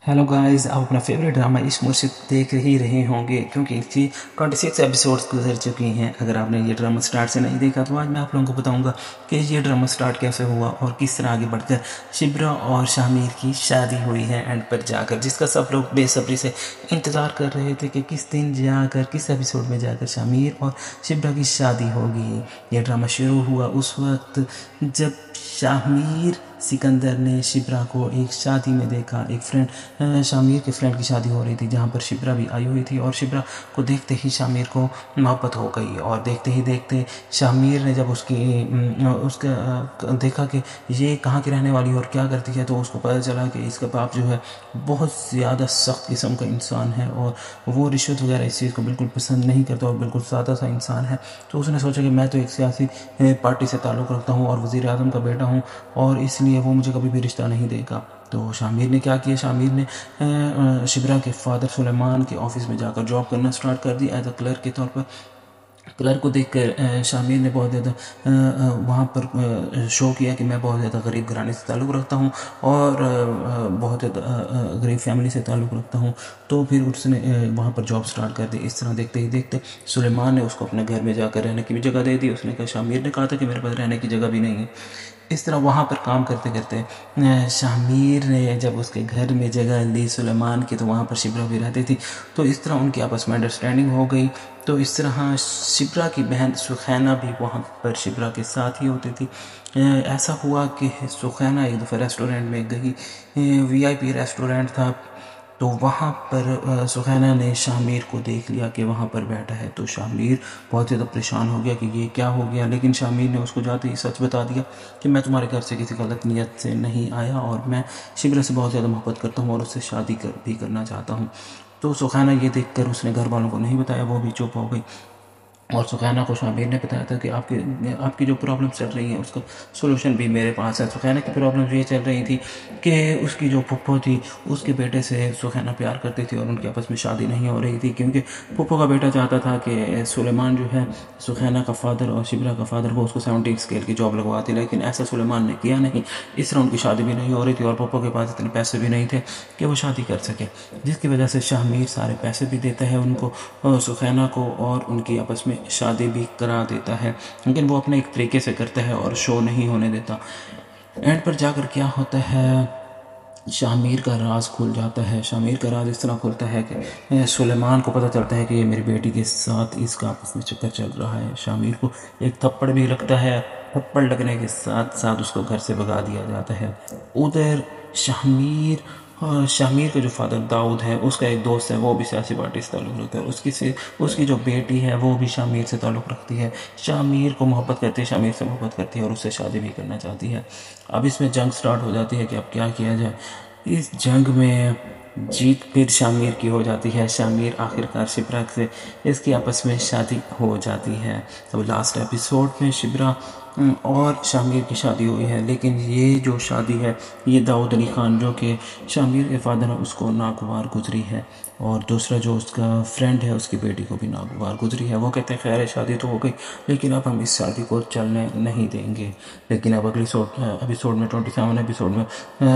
Hello guys, आप अपना favourite drama इश्क मुर्शिद देख ही रहे होंगे क्योंकि इसकी 26 एपिसोड्स गुजर चुकी हैं। अगर आपने ये ड्रामा स्टार्ट से नहीं देखा तो आज मैं आप लोगों को बताऊंगा कि ये ड्रामा स्टार्ट कैसे हुआ और किस तरह आगे बढ़कर शिब्रा और शामिर की शादी हुई है एंड पर जाकर, जिसका सब लोग बेसब्री से इंतज़ार कर रहे थे कि किस दिन जाकर, किस एपिसोड में जाकर शामिर और शिब्रा की शादी होगी। ये ड्रामा शुरू हुआ उस वक्त जब शामिर सिकंदर ने शिब्रा को एक शादी में देखा। एक फ्रेंड, शामिर के फ्रेंड की शादी हो रही थी जहाँ पर शिब्रा भी आई हुई थी और शिब्रा को देखते ही शामिर को मोहब्बत हो गई। और देखते ही देखते शामिर ने जब उसका देखा कि ये कहाँ की रहने वाली और क्या करती है, तो उसको पता चला कि इसका बाप जो है बहुत ज़्यादा सख्त किस्म का इंसान है और वो रिश्वत वगैरह इस चीज़ को बिल्कुल पसंद नहीं करता और बिल्कुल सादा सा इंसान है। तो उसने सोचा कि मैं तो एक सियासी पार्टी से ताल्लुक़ रखता हूँ और वज़ीर आज़म का बेटा हूँ और इसलिए वो मुझे कभी भी रिश्ता नहीं देगा। तो शामिर ने क्या किया, शामिर ने शिब्रा के फादर सुलेमान के ऑफिस में जाकर जॉब करना स्टार्ट कर दी एज अ क्लर्क के तौर पर। क्लर्क को देखकर शामिर ने बहुत ज़्यादा वहाँ पर शो किया कि मैं बहुत ज़्यादा गरीब घराने से ताल्लुक़ रखता हूँ और बहुत ज़्यादा गरीब फैमिली से ताल्लुक़ रखता हूँ। तो फिर उसने वहाँ पर जॉब स्टार्ट कर दी। इस तरह देखते ही देखते सुलेमान ने उसको अपने घर में जाकर रहने की भी जगह दे दी। उसने कहा, शामिर ने कहा था कि मेरे पास रहने की जगह भी नहीं है। इस तरह वहाँ पर काम करते करते शामिर ने जब उसके घर में जगह ली सुलेमान की, तो वहाँ पर शिब्रा भी रहती थी। तो इस तरह उनकी आपस में अंडरस्टैंडिंग हो गई। तो इस तरह शिब्रा की बहन सुखैना भी वहाँ पर शिब्रा के साथ ही होती थी। ऐसा हुआ कि सुखैना एक दफ़ा रेस्टोरेंट में गई, वीआईपी रेस्टोरेंट था। तो वहाँ पर सुखैना ने शामिर को देख लिया कि वहाँ पर बैठा है। तो शामिर बहुत ज़्यादा परेशान हो गया कि ये क्या हो गया, लेकिन शामिर ने उसको जाते ही सच बता दिया कि मैं तुम्हारे घर से किसी गलत नीयत से नहीं आया और मैं शिब्रा से बहुत ज़्यादा मोहब्बत करता हूँ और उससे शादी भी करना चाहता हूँ। तो सुखैना ये देखकर उसने घर वालों को नहीं बताया, वो भी चुप हो गई। और सुखैना को शामिर ने बताया था कि आपकी जो प्रॉब्लम चल रही है उसका सोल्यूशन भी मेरे पास है। सुखैना की प्रॉब्लम ये चल रही थी कि उसकी जो फुप्पो थी उसके बेटे से सुखैना प्यार करती थी और उनकी आपस में शादी नहीं हो रही थी, क्योंकि फुप्पो का बेटा चाहता था कि सुलेमान जो है सुखैना का फादर और शिब्रा का फादर वो उसको 70 स्केल की जॉब लगवाती, लेकिन ऐसा सुलेमान ने किया नहीं। इस तरह उनकी शादी भी नहीं हो रही थी और फुप्पो के पास इतने पैसे भी नहीं थे कि वो शादी कर सके, जिसकी वजह से शामिर सारे पैसे भी देता है उनको, सुखैना को, और उनकी आपस में शादी भी करा देता है। लेकिन वो अपने एक तरीके से करता है और शो नहीं होने देता। एंड पर जाकर क्या होता है, शामिर का राज खुल जाता है। शामिर का राज इस तरह खुलता है कि सुलेमान को पता चलता है कि ये मेरी बेटी के साथ इसका आपस में चक्कर चल रहा है। शामिर को एक थप्पड़ भी लगता है। थप्पड़ लगने के साथ साथ उसको घर से भगा दिया जाता है। उधर शामिर का जो फादर दाऊद है उसका एक दोस्त है, वो भी सियासी पार्टी से ताल्लुक़ रखता है। उसकी जो बेटी है वो भी शामिर से ताल्लुक़ रखती है, शामिर को मोहब्बत करती है, शामिर से मोहब्बत करती है और उससे शादी भी करना चाहती है। अब इसमें जंग स्टार्ट हो जाती है कि अब क्या किया जाए। इस जंग में जीत फिर शामिर की हो जाती है। शामिर आखिरकार शिब्रा से इसकी आपस में शादी हो जाती है। तो लास्ट एपिसोड में शिब्रा और शामिर की शादी हुई है, लेकिन ये जो शादी है ये दाऊद अली ख़ान जो कि शामिर के फादर है उसको नागवार गुजरी है, और दूसरा जो उसका फ्रेंड है उसकी बेटी को भी नागवार गुजरी है। वो कहते हैं खैर है शादी तो हो गई, लेकिन अब हम इस शादी को चलने नहीं देंगे। लेकिन अब अगली एपिसोड में 27 एपिसोड में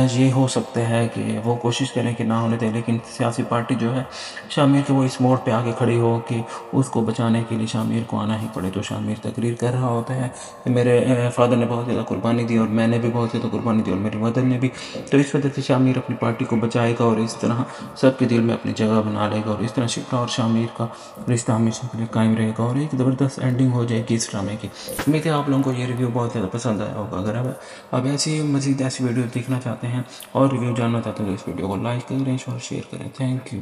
ये हो सकता है कि वो कोशिश करें कि ना होने दें, लेकिन सियासी पार्टी जो है शामिर के वो इस मोड़ पे आके खड़ी हो कि उसको बचाने के लिए शामिर को आना ही पड़े। तो शामिर तकरीर कर रहा होता है कि मेरे फादर ने बहुत ज़्यादा कुर्बानी दी और मैंने भी बहुत ज़्यादा कुर्बानी दी और मेरी मदर ने भी, तो इस वजह से शामिर अपनी पार्टी को बचाएगा और इस तरह सबके दिल में अपनी जगह बना लेगा और इस तरह शिब्रा और शामिर का रिश्ता हमेशा के लिए कायम रहेगा और एक ज़बरदस्त एंडिंग हो जाएगी इस ड्रामे की। उम्मीद है आप लोगों को ये रिव्यू बहुत ज़्यादा पसंद आया होगा। अगर अब ऐसी मज़ीद ऐसी वीडियो देखना चाहते हैं और रिव्यू जानना चाहते हैं तो इस वीडियो को लाइक करें और शेयर करें। Thank you.